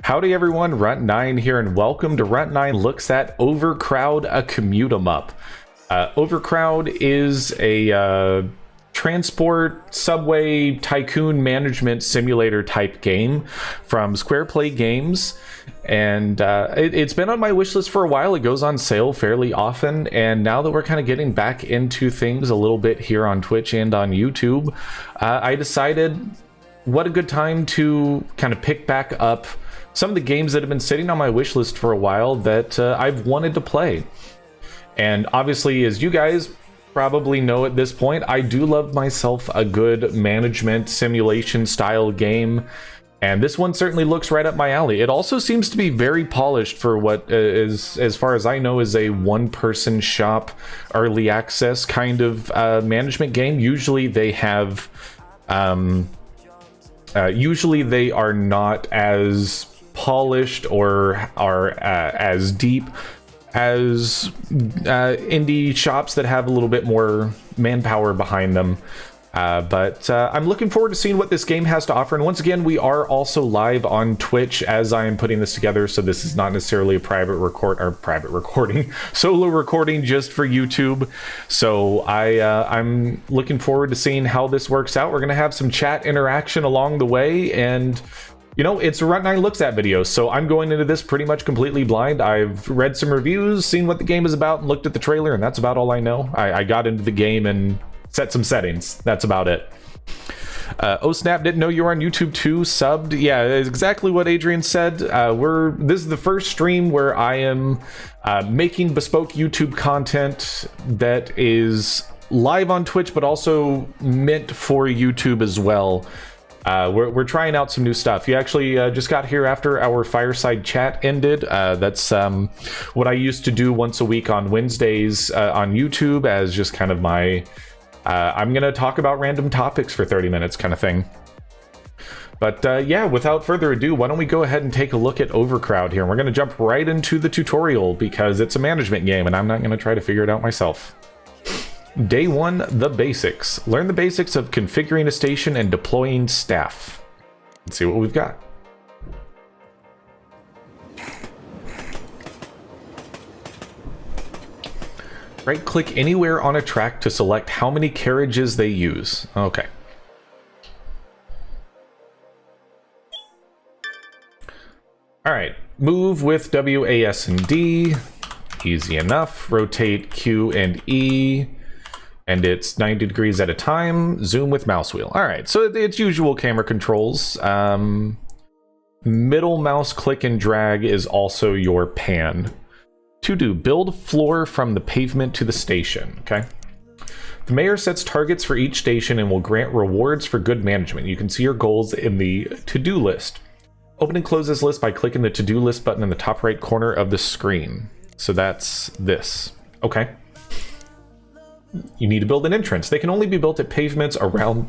Howdy everyone, Runt9 here, and welcome to Runt9 Looks at Overcrowd, a Commute Em Up. Overcrowd is a transport, subway, tycoon management simulator type game from Square Play Games, and it's been on my wish list for a while. It goes on sale fairly often, and now that we're kind of getting back into things a little bit here on Twitch and on YouTube, I decided what a good time to kind of pick back up some of the games that have been sitting on my wish list for a while that I've wanted to play. And obviously, as you guys probably know at this point, I do love myself a good management simulation style game, and this one certainly looks right up my alley. It also seems to be very polished for what is, as far as I know, is a one-person shop early access kind of management game. Usually they have usually they are not as polished or are as deep as indie shops that have a little bit more manpower behind them. But I'm looking forward to seeing what this game has to offer. And once again, we are also live on Twitch as I am putting this together, so this is not necessarily a solo recording just for YouTube. So I'm looking forward to seeing how this works out. We're gonna have some chat interaction along the way, and you know, it's a Runt9 Looks At video, so I'm going into this pretty much completely blind. I've read some reviews, seen what the game is about, and looked at the trailer, and that's about all I know. I got into the game and set some settings. That's about it. Oh snap, didn't know you were on YouTube too, subbed. Yeah, exactly what Adrian said. This is the first stream where I am making bespoke YouTube content that is live on Twitch, but also meant for YouTube as well. We're trying out some new stuff. You actually just got here after our fireside chat ended. That's what I used to do once a week on Wednesdays on YouTube as just kind of my I'm gonna talk about random topics for 30 minutes kind of thing. But yeah, without further ado, why don't we go ahead and take a look at Overcrowd here. And we're gonna jump right into the tutorial because it's a management game and I'm not gonna try to figure it out myself. Day 1, the basics. Learn the basics of configuring a station and deploying staff. Let's see what we've got. Right-click anywhere on a track to select how many carriages they use. Okay. All right, move with W, A, S, and D. Easy enough. Rotate Q and E. And it's 90 degrees at a time. Zoom with mouse wheel. All right, so it's usual camera controls. Middle mouse click and drag is also your pan. To do, build floor from the pavement to the station, okay? The mayor sets targets for each station and will grant rewards for good management. You can see your goals in the to-do list. Open and close this list by clicking the to-do list button in the top right corner of the screen. So that's this, okay? You need to build an entrance. They can only be built at pavements around...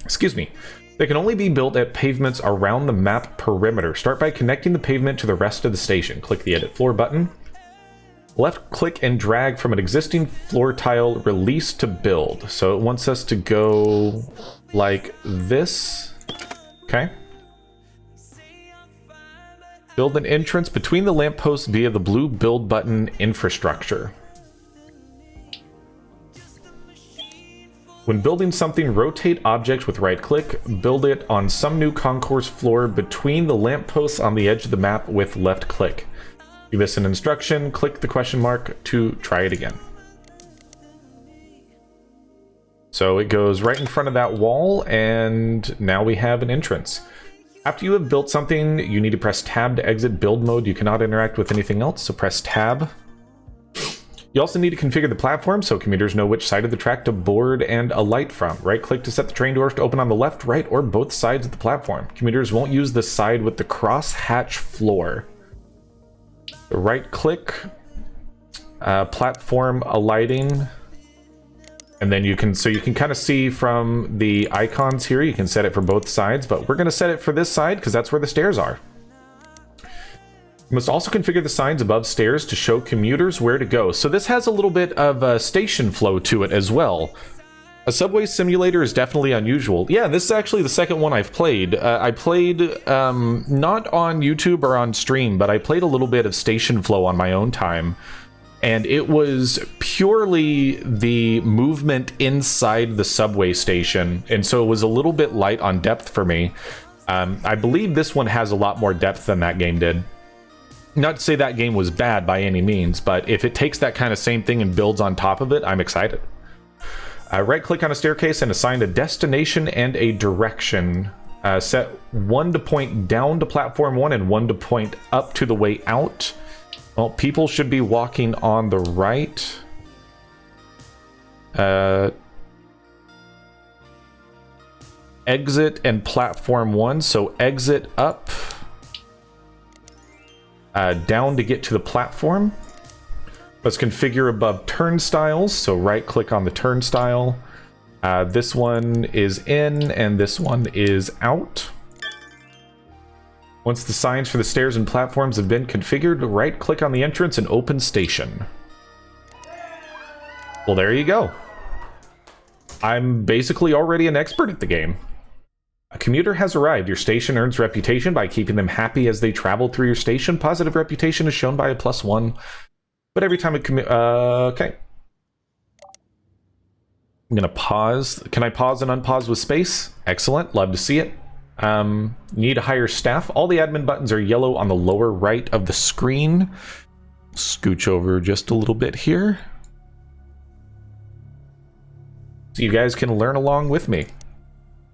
Excuse me. They can only be built at pavements around the map perimeter. Start by connecting the pavement to the rest of the station. Click the Edit Floor button. Left click and drag from an existing floor tile, release to build. So it wants us to go like this. Okay. Build an entrance between the lampposts via the blue build button infrastructure. When building something, rotate object with right click, build it on some new concourse floor between the lampposts on the edge of the map with left click. Give this an instruction, click the question mark to try it again. So it goes right in front of that wall, and now we have an entrance. After you have built something, you need to press tab to exit build mode. You cannot interact with anything else, so press tab. You also need to configure the platform so commuters know which side of the track to board and alight from. Right-click to set the train doors to open on the left, right, or both sides of the platform. Commuters won't use the side with the cross-hatch floor. Right-click, platform alighting, and then you can kind of see from the icons here, you can set it for both sides, but we're going to set it for this side because that's where the stairs are. You must also configure the signs above stairs to show commuters where to go. So this has a little bit of a station flow to it as well. A subway simulator is definitely unusual. Yeah, this is actually the second one I've played. I played, not on YouTube or on stream, but I played a little bit of Station Flow on my own time. And it was purely the movement inside the subway station. And so it was a little bit light on depth for me. I believe this one has a lot more depth than that game did. Not to say that game was bad by any means, but if it takes that kind of same thing and builds on top of it, I'm excited. Right-click on a staircase and assign a destination and a direction. Set one to point down to platform 1 and one to point up to the way out. Well, people should be walking on the right. Exit and platform 1, so exit up. Down to get to the platform. Let's configure above turnstiles, so right-click on the turnstile. This one is in, and this one is out. Once the signs for the stairs and platforms have been configured, right-click on the entrance and open station. Well, there you go. I'm basically already an expert at the game. A commuter has arrived. Your station earns reputation by keeping them happy as they travel through your station. Positive reputation is shown by a +1. But every time it okay. I'm gonna pause. Can I pause and unpause with space? Excellent. Love to see it. Need to hire staff. All the admin buttons are yellow on the lower right of the screen. Scooch over just a little bit here, so you guys can learn along with me.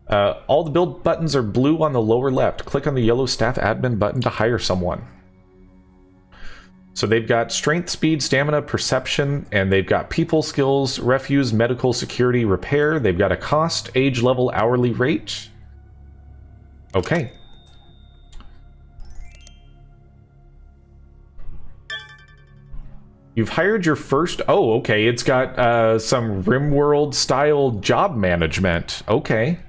All the build buttons are blue on the lower left. Click on the yellow staff admin button to hire someone. So they've got strength, speed, stamina, perception, and they've got people skills, refuse, medical, security, repair. They've got a cost, age level, hourly rate. Okay. You've hired your first... Oh, okay. It's got some Rimworld style job management. Okay.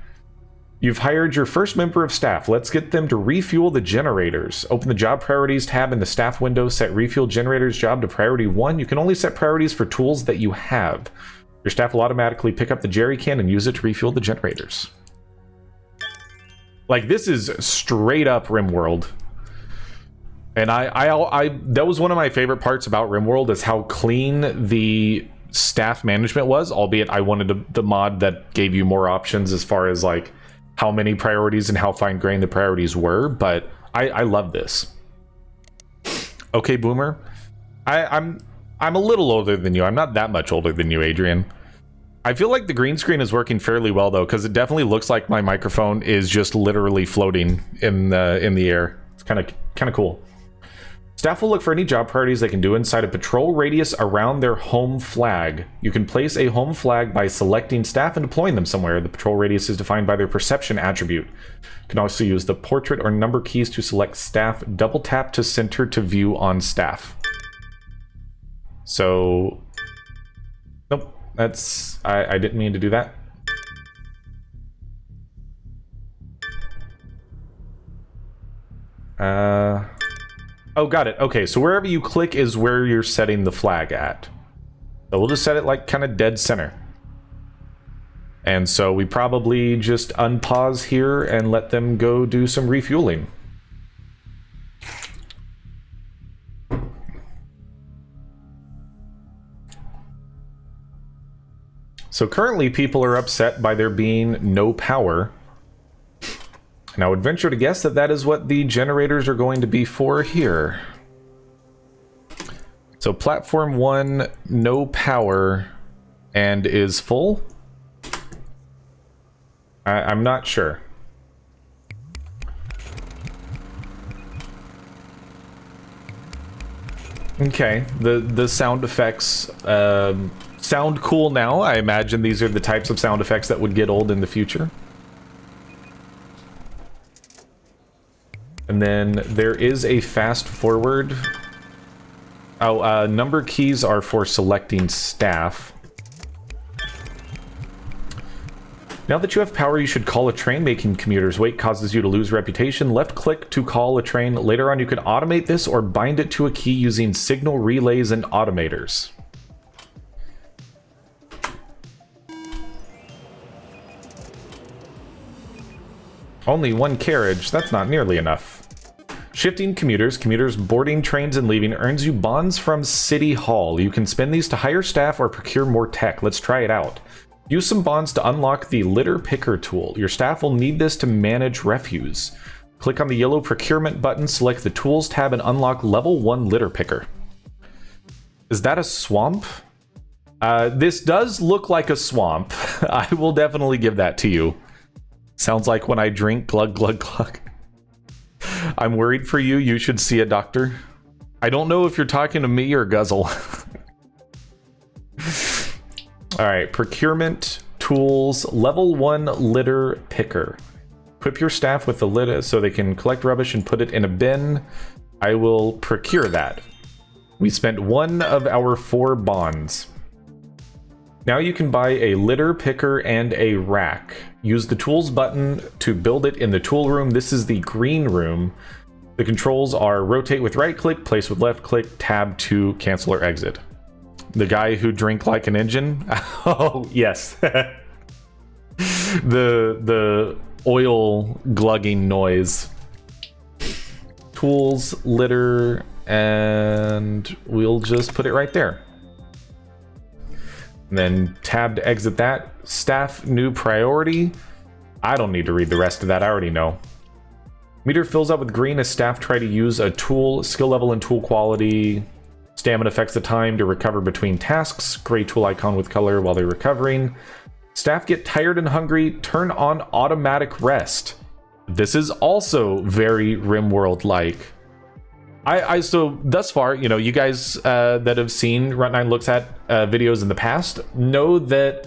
You've hired your first member of staff. Let's get them to refuel the generators. Open the job priorities tab in the staff window. Set refuel generators job to priority 1. You can only set priorities for tools that you have. Your staff will automatically pick up the jerry can and use it to refuel the generators. Like, this is straight up Rimworld. And I that was one of my favorite parts about Rimworld, is how clean the staff management was, albeit I wanted the mod that gave you more options as far as like how many priorities and how fine-grained the priorities were, but I love this. Okay, Boomer. I'm a little older than you. I'm not that much older than you, Adrian. I feel like the green screen is working fairly well, though, because it definitely looks like my microphone is just literally floating in the air. It's kind of cool. Staff will look for any job priorities they can do inside a patrol radius around their home flag. You can place a home flag by selecting staff and deploying them somewhere. The patrol radius is defined by their perception attribute. You can also use the portrait or number keys to select staff. Double tap to center to view on staff. So... Nope, that's... I didn't mean to do that. Oh, got it. Okay, so wherever you click is where you're setting the flag at. So we'll just set it like kind of dead center. And so we probably just unpause here and let them go do some refueling. So currently people are upset by there being no power. And I would venture to guess that that is what the generators are going to be for here. So platform 1, no power, and is full? I'm not sure. Okay, the sound effects sound cool now. I imagine these are the types of sound effects that would get old in the future. And then there is a fast forward. Oh, number keys are for selecting staff. Now that you have power, you should call a train. Making commuters wait causes you to lose reputation. Left click to call a train. Later on, you can automate this or bind it to a key using signal relays and automators. Only one carriage, that's not nearly enough. Shifting commuters. Commuters boarding trains and leaving earns you bonds from City Hall. You can spend these to hire staff or procure more tech. Let's try it out. Use some bonds to unlock the litter picker tool. Your staff will need this to manage refuse. Click on the yellow procurement button, select the tools tab, and unlock level 1 litter picker. Is that a swamp? This does look like a swamp. I will definitely give that to you. Sounds like when I drink glug glug glug. I'm worried for you. You should see a doctor. I don't know if you're talking to me or Guzzle. Alright, procurement tools, level 1 litter picker. Equip your staff with the litter so they can collect rubbish and put it in a bin. I will procure that. We spent 1 of our 4 bonds. Now you can buy a litter picker and a rack. Use the tools button to build it in the tool room. This is the green room. The controls are rotate with right click, place with left click, tab to cancel or exit. The guy who drank like an engine? Oh, yes. the oil glugging noise. Tools, litter, and we'll just put it right there. And then tab to exit that. Staff new priority. I don't need to read the rest of that, I already know. Meter fills up with green as staff try to use a tool. Skill level and tool quality. Stamina affects the time to recover between tasks. Gray tool icon with color while they're recovering. Staff get tired and hungry. Turn on automatic rest. This is also very Rimworld-like. So thus far, you know, you guys that have seen Runt9 looks at videos in the past know that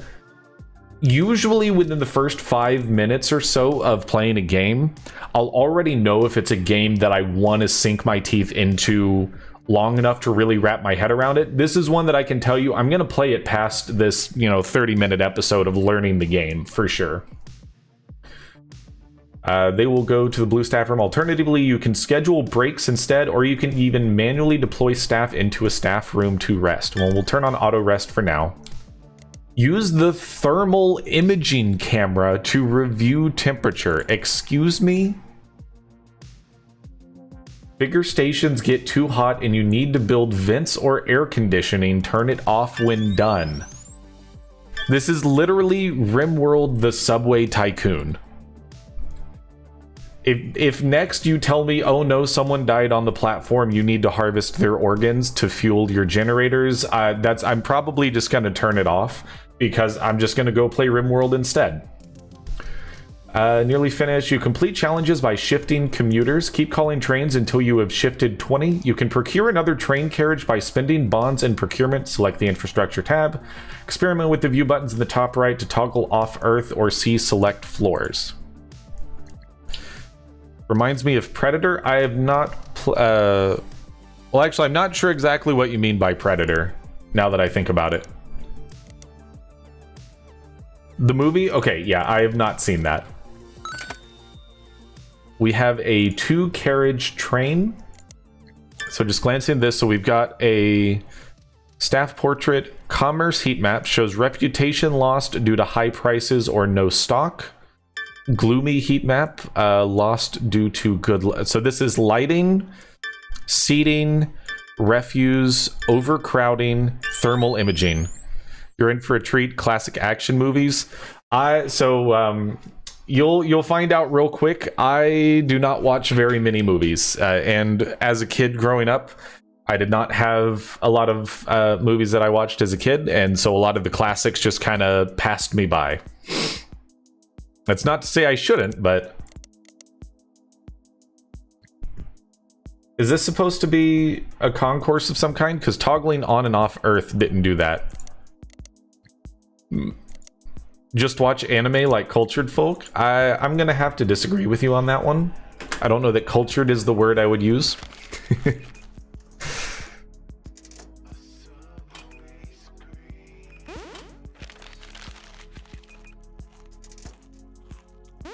usually within the first 5 minutes or so of playing a game, I'll already know if it's a game that I want to sink my teeth into long enough to really wrap my head around it. This is one that I can tell you I'm going to play it past this, 30-minute episode of learning the game for sure. They will go to the blue staff room. Alternatively, you can schedule breaks instead, or you can even manually deploy staff into a staff room to rest. Well, we'll turn on auto rest for now. Use the thermal imaging camera to review temperature. Excuse me? Bigger stations get too hot and you need to build vents or air conditioning. Turn it off when done. This is literally Rimworld the Subway Tycoon. If next you tell me, oh no, someone died on the platform, you need to harvest their organs to fuel your generators, I'm probably just going to turn it off because I'm just going to go play Rimworld instead. Nearly finished. You complete challenges by shifting commuters. Keep calling trains until you have shifted 20. You can procure another train carriage by spending bonds and procurement. Select the infrastructure tab. Experiment with the view buttons in the top right to toggle off Earth or see select floors. Reminds me of Predator. I have not... well, actually, I'm not sure exactly what you mean by Predator, now that I think about it. The movie? Okay, yeah, I have not seen that. We have a 2-carriage train. So just glancing at this, so we've got a staff portrait. Commerce heat map shows reputation lost due to high prices or no stock. Gloomy heat map, lost due to good... So this is lighting, seating, refuse, overcrowding, thermal imaging. You're in for a treat. Classic action movies. You'll find out real quick. I do not watch very many movies, and as a kid growing up, I did not have a lot of movies that I watched as a kid, and so a lot of the classics just kind of passed me by. That's not to say I shouldn't, but... Is this supposed to be a concourse of some kind? Because toggling on and off Earth didn't do that. Just watch anime like cultured folk? I'm gonna have to disagree with you on that one. I don't know that cultured is the word I would use.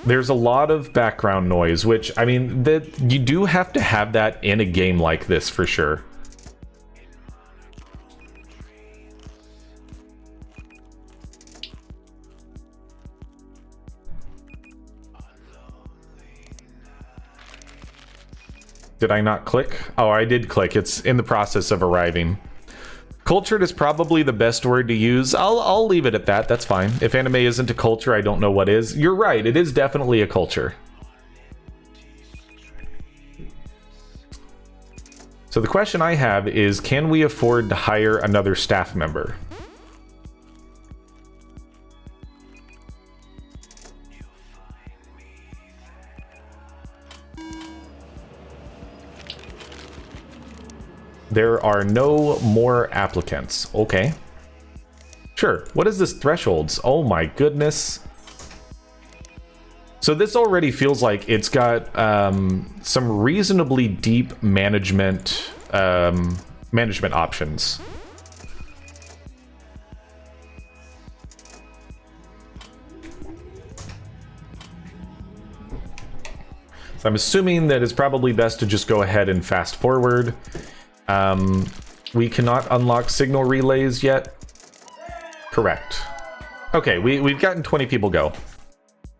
There's a lot of background noise, which, I mean, that you do have to have that in a game like this for sure. Did I not click? Oh, I did click. It's in the process of arriving. Cultured is probably the best word to use. I'll leave it at that. That's fine. If anime isn't a culture, I don't know what is. You're right. It is definitely a culture. So the question I have is, can we afford to hire another staff member? There are no more applicants. Okay. Sure. What is this thresholds? Oh my goodness. So this already feels like it's got some reasonably deep management options. So I'm assuming that it's probably best to just go ahead and fast forward. We cannot unlock signal relays yet. Correct. Okay, we've gotten 20 people go.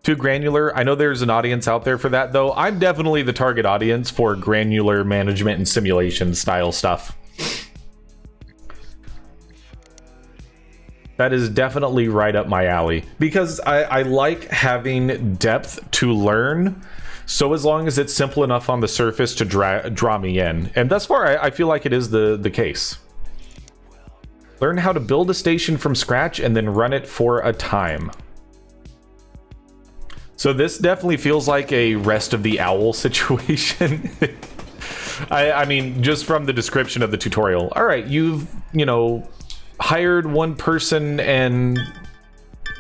Too granular. I know there's an audience out there for that, though. I'm definitely the target audience for granular management and simulation style stuff. That is definitely right up my alley. Because I like having depth to learn. So as long as it's simple enough on the surface to draw me in. And thus far, I feel like it is the case. Learn how to build a station from scratch and then run it for a time. So this definitely feels like a Rest of the Owl situation. I mean, just from the description of the tutorial. All right, you've, hired one person and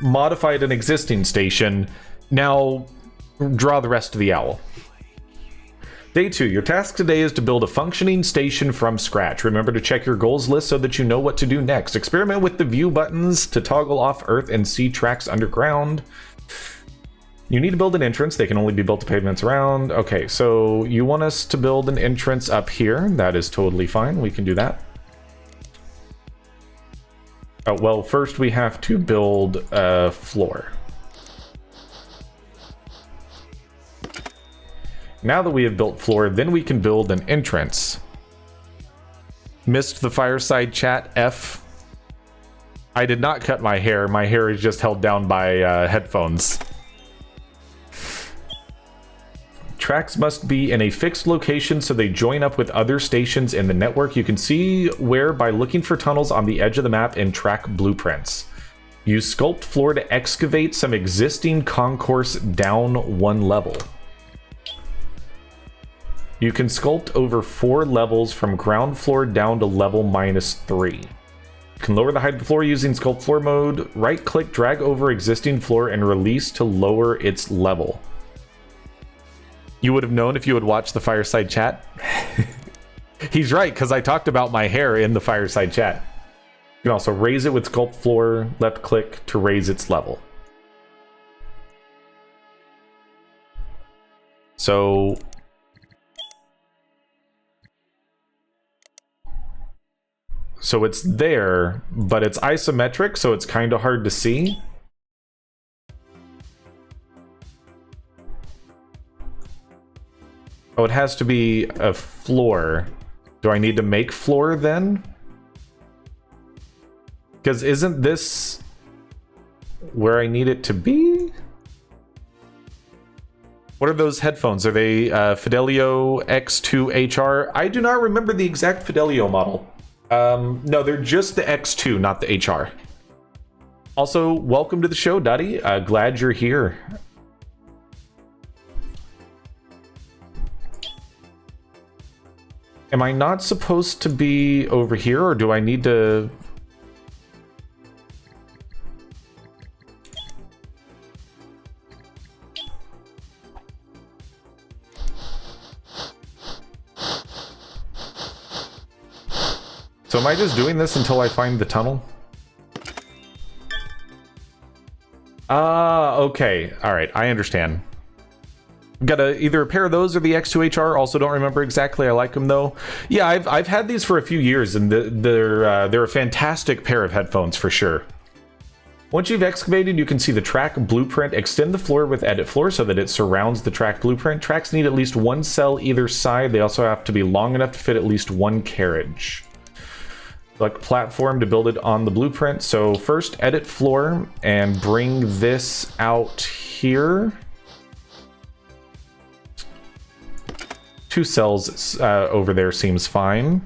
modified an existing station. Now draw the Rest of the Owl. Day 2, your task today is to build a functioning station from scratch. Remember to check your goals list so that you know what to do next. Experiment with the view buttons to toggle off earth and sea tracks underground. You need to build an entrance. They can only be built to pavements around. Okay, so you want us to build an entrance up here. That is totally fine. We can do that. Oh, well, first we have to build a floor. Now that we have built floor, then we can build an entrance. Missed the fireside chat, F. I did not cut my hair. My hair is just held down by headphones. Tracks must be in a fixed location so they join up with other stations in the network. You can see where by looking for tunnels on the edge of the map in track blueprints. Use sculpt floor to excavate some existing concourse down one level. You can sculpt over 4 levels from ground floor down to level -3. You can lower the height of the floor using sculpt floor mode. Right click, drag over existing floor and release to lower its level. You would have known if you had watched the fireside chat. He's right, because I talked about my hair in the fireside chat. You can also raise it with sculpt floor, left click to raise its level. So it's there, but it's isometric, so it's kind of hard to see. Oh, it has to be a floor. Do I need to make floor then? Because isn't this where I need it to be? What are those headphones? Are they Fidelio X2HR? I do not remember the exact Fidelio model. No, they're just the X2, not the HR. Also, welcome to the show, Duddy. Glad you're here. Am I not supposed to be over here, or do I need to... So am I just doing this until I find the tunnel? Ah, okay. Alright, I understand. Gotta either a pair of those or the X2HR. Also don't remember exactly. I like them though. Yeah, I've had these for a few years, and they're a fantastic pair of headphones for sure. Once you've excavated, you can see the track blueprint. Extend the floor with edit floor so that it surrounds the track blueprint. Tracks need at least one cell either side. They also have to be long enough to fit at least one carriage. Select platform to build it on the blueprint. So first, edit floor and bring this out here. 2 cells over there seems fine.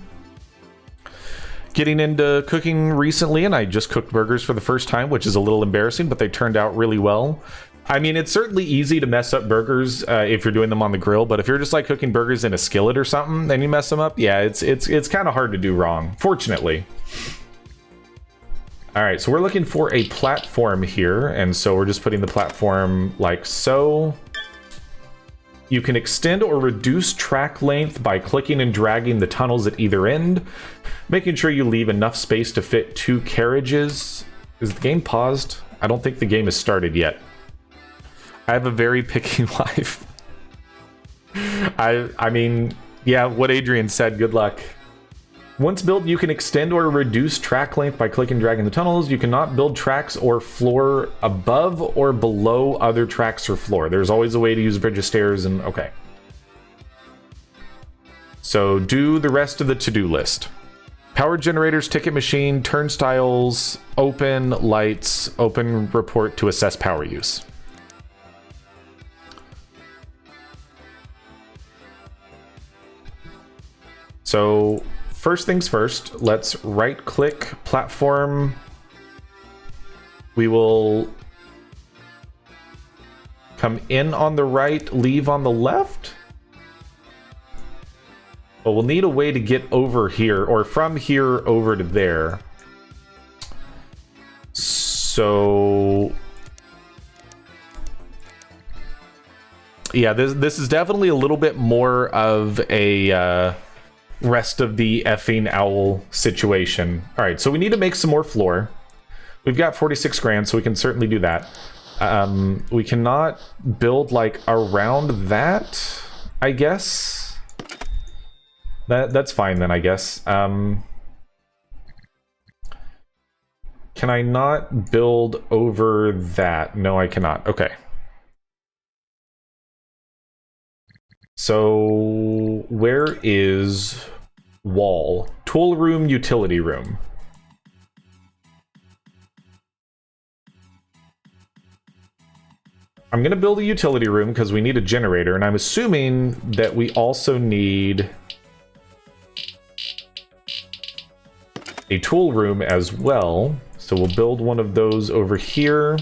Getting into cooking recently, and I just cooked burgers for the first time, which is a little embarrassing, but they turned out really well. I mean, it's certainly easy to mess up burgers if you're doing them on the grill, but if you're just like cooking burgers in a skillet or something and you mess them up, yeah, it's kind of hard to do wrong, fortunately. All right, so we're looking for a platform here, and so we're just putting the platform like so. You can extend or reduce track length by clicking and dragging the tunnels at either end, making sure you leave enough space to fit 2 carriages. Is the game paused? I don't think the game has started yet. I have a very picky wife. I mean, yeah, what Adrian said, good luck. Once built, you can extend or reduce track length by clicking and dragging the tunnels. You cannot build tracks or floor above or below other tracks or floor. There's always a way to use bridge of stairs and okay. So do the rest of the to-do list. Power generators, ticket machine, turnstiles, open lights, open report to assess power use. So first things first, let's right click platform. We will come in on the right, leave on the left. But we'll need a way to get over here, or from here over to there. So yeah, this is definitely a little bit more of a rest of the effing owl situation. All right, so we need to make some more floor. We've got 46 grand, so we can certainly do that. We cannot build like around that, I guess. That's fine then, I guess. Can I not build over that? No, I cannot. Okay. So where is wall? Tool room, utility room. I'm gonna build a utility room because we need a generator, and I'm assuming that we also need a tool room as well. So we'll build one of those over here.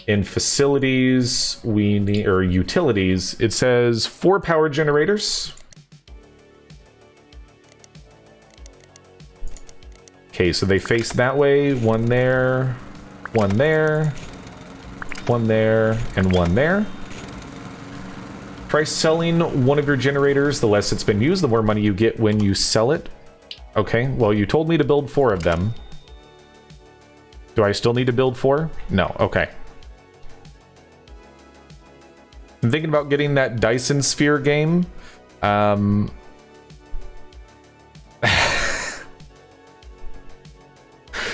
In facilities, we need, or utilities, it says 4 power generators. Okay, so they face that way. One there, one there, one there, and one there. Price selling one of your generators, the less it's been used, the more money you get when you sell it. Okay, well, you told me to build 4 of them. Do I still need to build 4? No, okay. I'm thinking about getting that Dyson Sphere game.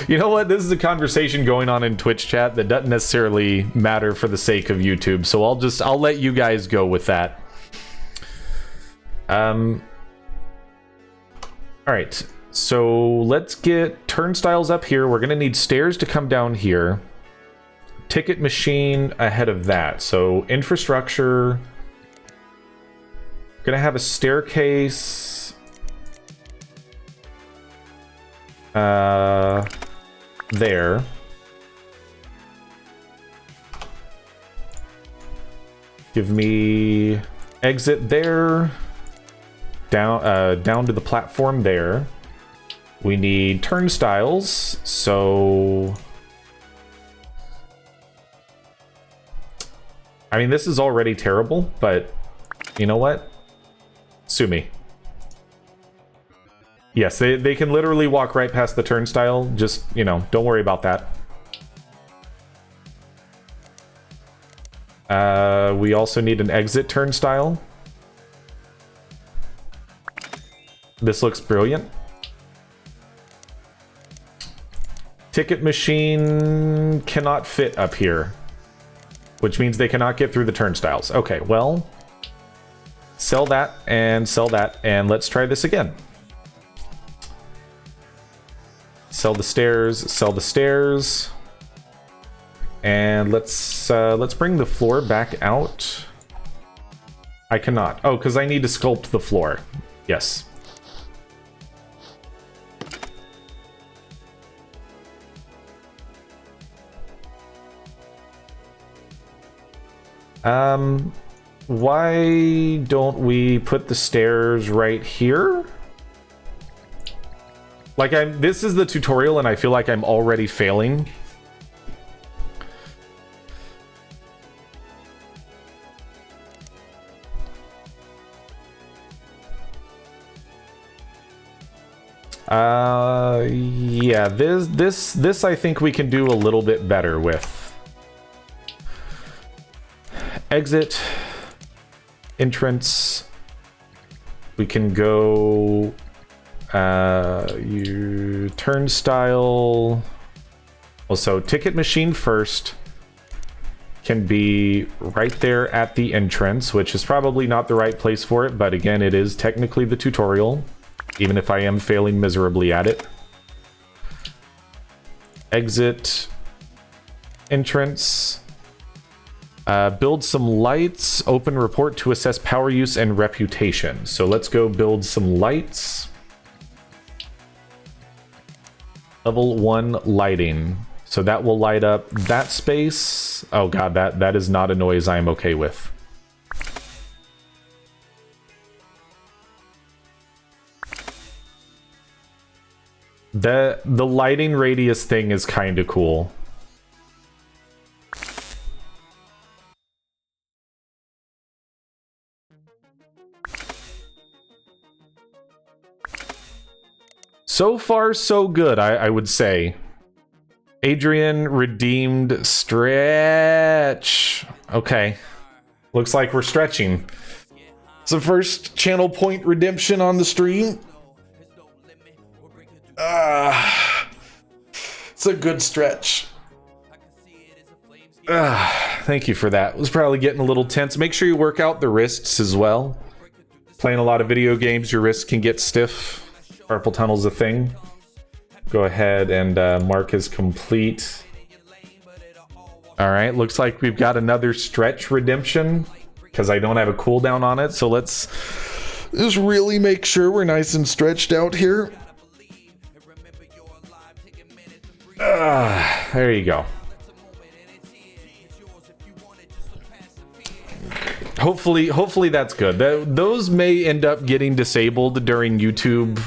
You know what? This is a conversation going on in Twitch chat that doesn't necessarily matter for the sake of YouTube, so I'll let you guys go with that. All right, so let's get turnstiles up here. We're gonna need stairs to come down here. Ticket machine ahead of that. So infrastructure. Gonna have a staircase. There. Give me exit there. Down to the platform there. We need turnstiles, so I mean, this is already terrible, but you know what? Sue me. Yes, they can literally walk right past the turnstile. Just, you know, don't worry about that. We also need an exit turnstile. This looks brilliant. Ticket machine cannot fit up here, which means they cannot get through the turnstiles. Okay, well, sell that, and let's try this again. Sell the stairs, and let's bring the floor back out. I cannot. Oh, because I need to sculpt the floor. Yes. Why don't we put the stairs right here? Like, this is the tutorial and I feel like I'm already failing. Yeah, this I think we can do a little bit better with. Exit, entrance. We can go turnstile. Also, ticket machine first can be right there at the entrance, which is probably not the right place for it, but again, it is technically the tutorial, even if I am failing miserably at it. Exit, entrance. Build some lights, open report to assess power use and reputation. So let's go build some lights. Level 1 lighting. So that will light up that space. Oh god, that is not a noise I am okay with. The lighting radius thing is kind of cool. So far, so good, I would say. Adrian redeemed stretch. Okay. Looks like we're stretching. It's the first channel point redemption on the stream. It's a good stretch. Thank you for that. It was probably getting a little tense. Make sure you work out the wrists as well. Playing a lot of video games, your wrists can get stiff. Carpal tunnel's a thing. Go ahead and mark as complete. Alright, looks like we've got another stretch redemption because I don't have a cooldown on it, so let's just really make sure we're nice and stretched out here. There you go. Hopefully that's good. Those may end up getting disabled during YouTube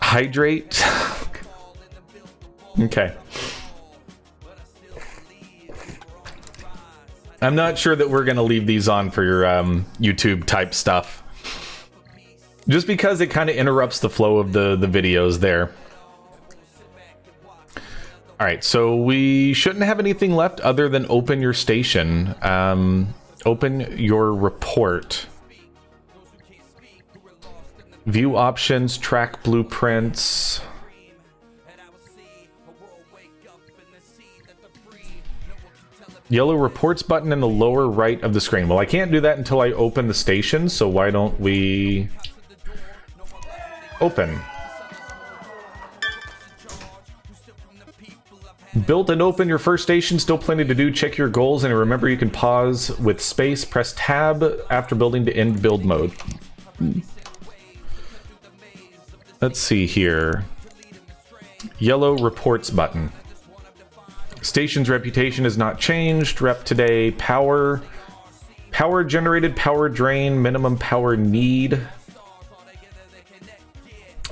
hydrate. Okay. I'm not sure that we're gonna leave these on for your YouTube type stuff. Just because it kind of interrupts the flow of the videos there. Alright, so we shouldn't have anything left other than open your station. Open your report. View options, track blueprints. Yellow reports button in the lower right of the screen. Well, I can't do that until I open the station, so why don't we open? Built and open your first station, still plenty to do. Check your goals, and remember you can pause with space. Press tab after building to end build mode. Let's see here. Yellow reports button. Station's reputation has not changed. Rep today. Power generated, power drain, minimum power need.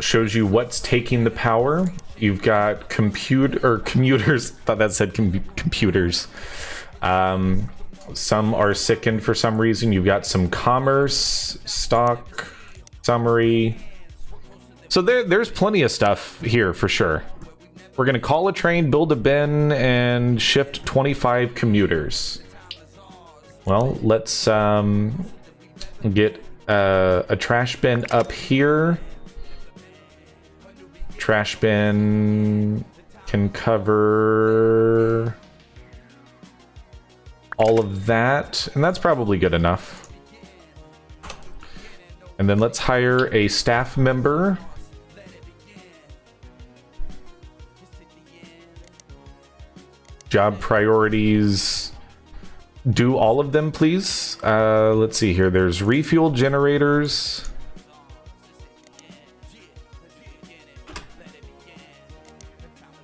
Shows you what's taking the power. You've got commuters. Thought that said computers. Some are sickened for some reason. You've got some commerce, stock, summary. So there's plenty of stuff here for sure. We're gonna call a train, build a bin, and shift 25 commuters. Well, let's get a trash bin up here. Trash bin can cover all of that, and that's probably good enough. And then let's hire a staff member. Job priorities. Do all of them, please. Let's see here. There's refuel generators.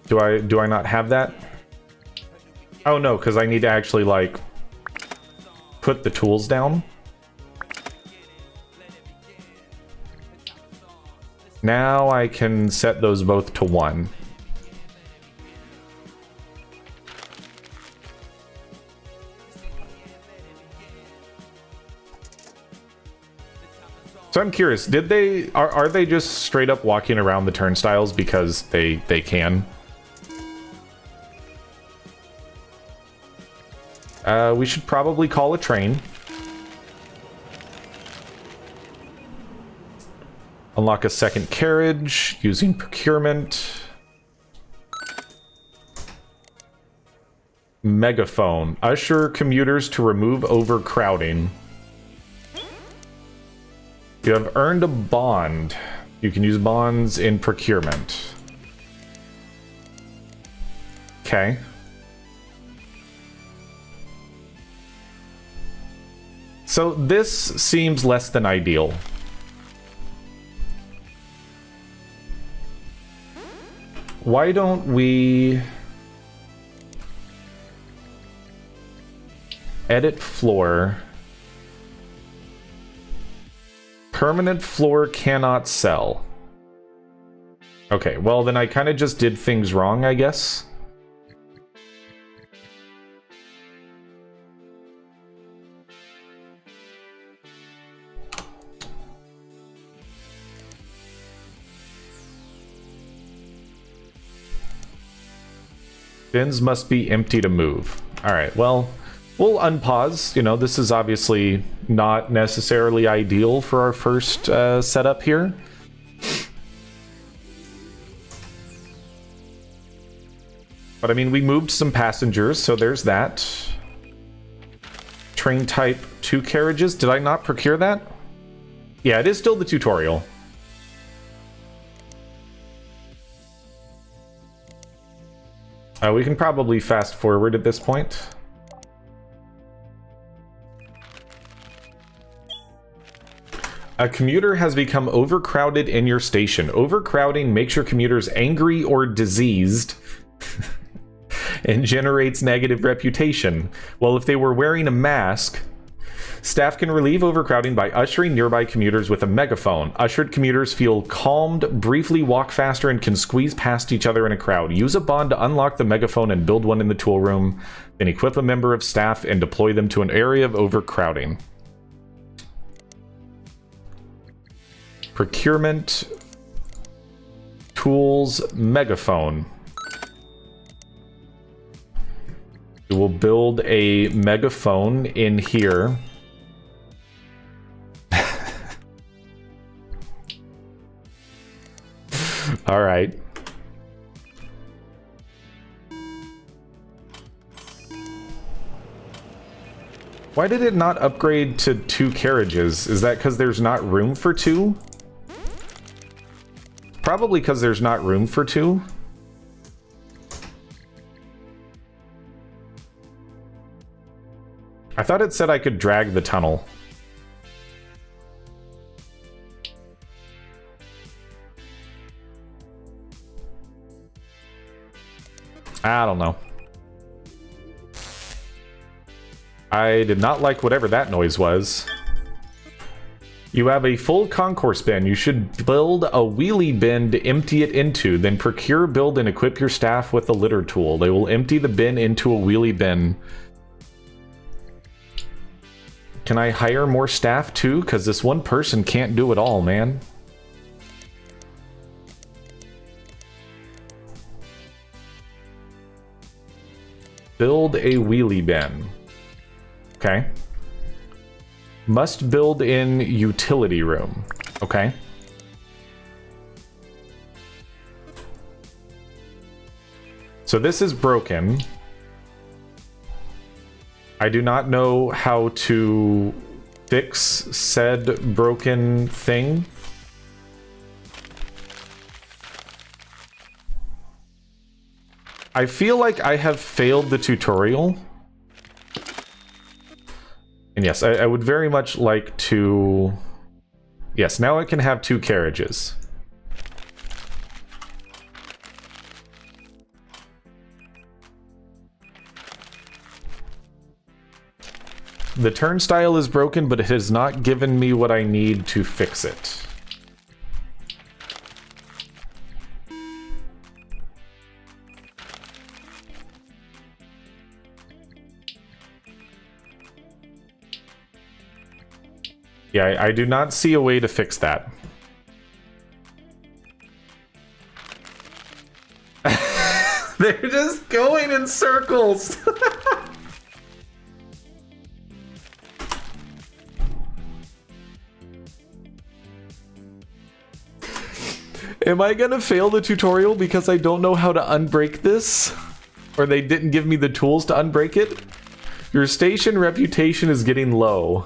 Do I not have that? Oh no, because I need to actually like put the tools down. Now I can set those both to 1. So I'm curious, did they are they just straight up walking around the turnstiles because they can? We should probably call a train. Unlock a second carriage using procurement. Megaphone. Usher commuters to remove overcrowding. You have earned a bond. You can use bonds in procurement. Okay. So this seems less than ideal. Why don't we edit floor? Permanent floor cannot sell. Okay, well then I kind of just did things wrong, I guess. Bins must be empty to move. All right, well, we'll unpause. You know, this is obviously not necessarily ideal for our first setup here. But I mean, we moved some passengers, so there's that. Train type 2 carriages. Did I not procure that? Yeah, it is still the tutorial. We can probably fast forward at this point. A commuter has become overcrowded in your station. Overcrowding makes your commuters angry or diseased and generates negative reputation. Well, if they were wearing a mask, staff can relieve overcrowding by ushering nearby commuters with a megaphone. Ushered commuters feel calmed, briefly walk faster, and can squeeze past each other in a crowd. Use a bond to unlock the megaphone and build one in the tool room. Then equip a member of staff and deploy them to an area of overcrowding. Procurement. Tools. Megaphone. We will build a megaphone in here. All right. Why did it not upgrade to 2 carriages? Is that because there's not room for 2? Probably because there's not room for 2. I thought it said I could drag the tunnel. I don't know. I did not like whatever that noise was. You have a full concourse bin. You should build a wheelie bin to empty it into. Then procure, build, and equip your staff with a litter tool. They will empty the bin into a wheelie bin. Can I hire more staff too? Because this one person can't do it all, man. Build a wheelie bin. Okay. Must build in utility room. Okay. So this is broken. I do not know how to fix said broken thing. I feel like I have failed the tutorial. And yes, I would very much like to... Yes, now I can have 2 carriages. The turnstile is broken, but it has not given me what I need to fix it. Yeah, I do not see a way to fix that. They're just going in circles. Am I gonna fail the tutorial because I don't know how to unbreak this? Or they didn't give me the tools to unbreak it? Your station reputation is getting low.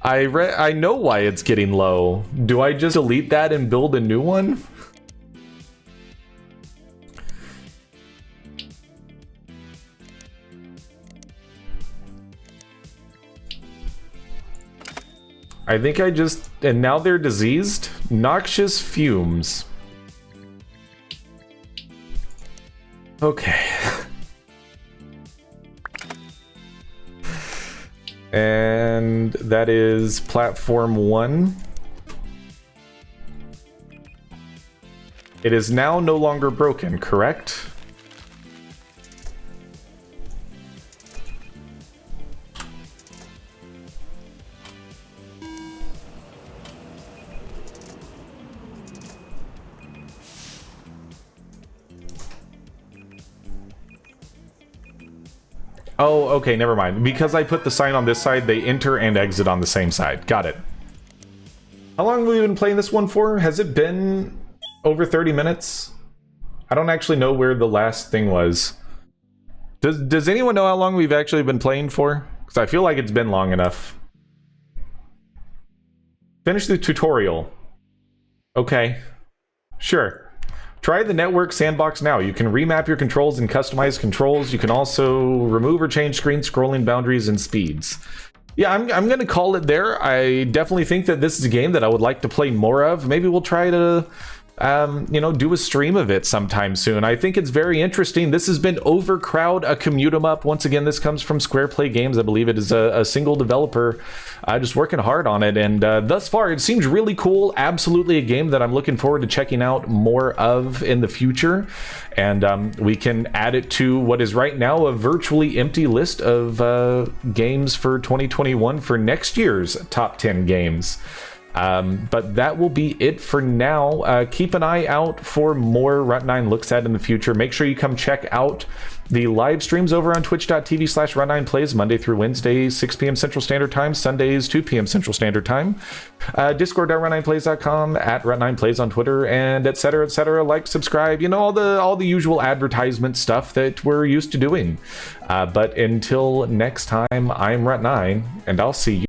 I know why it's getting low. Do I just delete that and build a new one? I think I just... And now they're diseased? Noxious fumes. Okay. And that is platform 1. It is now no longer broken, correct? Oh, okay, never mind. Because I put the sign on this side, they enter and exit on the same side. Got it. How long have we been playing this one for? Has it been over 30 minutes? I don't actually know where the last thing was. Does anyone know how long we've actually been playing for? Because I feel like it's been long enough. Finish the tutorial. Okay. Sure. Try the network sandbox now. You can remap your controls and customize controls. You can also remove or change screen scrolling boundaries and speeds. Yeah, I'm going to call it there. I definitely think that this is a game that I would like to play more of. Maybe we'll try to, you know, do a stream of it sometime soon. I think it's very interesting. This has been Overcrowd, a Commute Em Up. Once again, this comes from Square Play Games. I believe it is a single developer just working hard on it. And thus far, it seems really cool. Absolutely a game that I'm looking forward to checking out more of in the future. And we can add it to what is right now a virtually empty list of games for 2021 for next year's top 10 games. But that will be it for now. Keep an eye out for more Runt9 looks at in the future. Make sure you come check out the live streams over on twitch.tv/Runt9Plays Monday through Wednesday, 6 p.m. Central Standard Time, Sundays, 2 p.m. Central Standard Time. Discord.runt9plays.com, at Runt9Plays on Twitter, and etc., etc. Like, subscribe, you know, all the usual advertisement stuff that we're used to doing. But until next time, I'm Runt9, and I'll see you.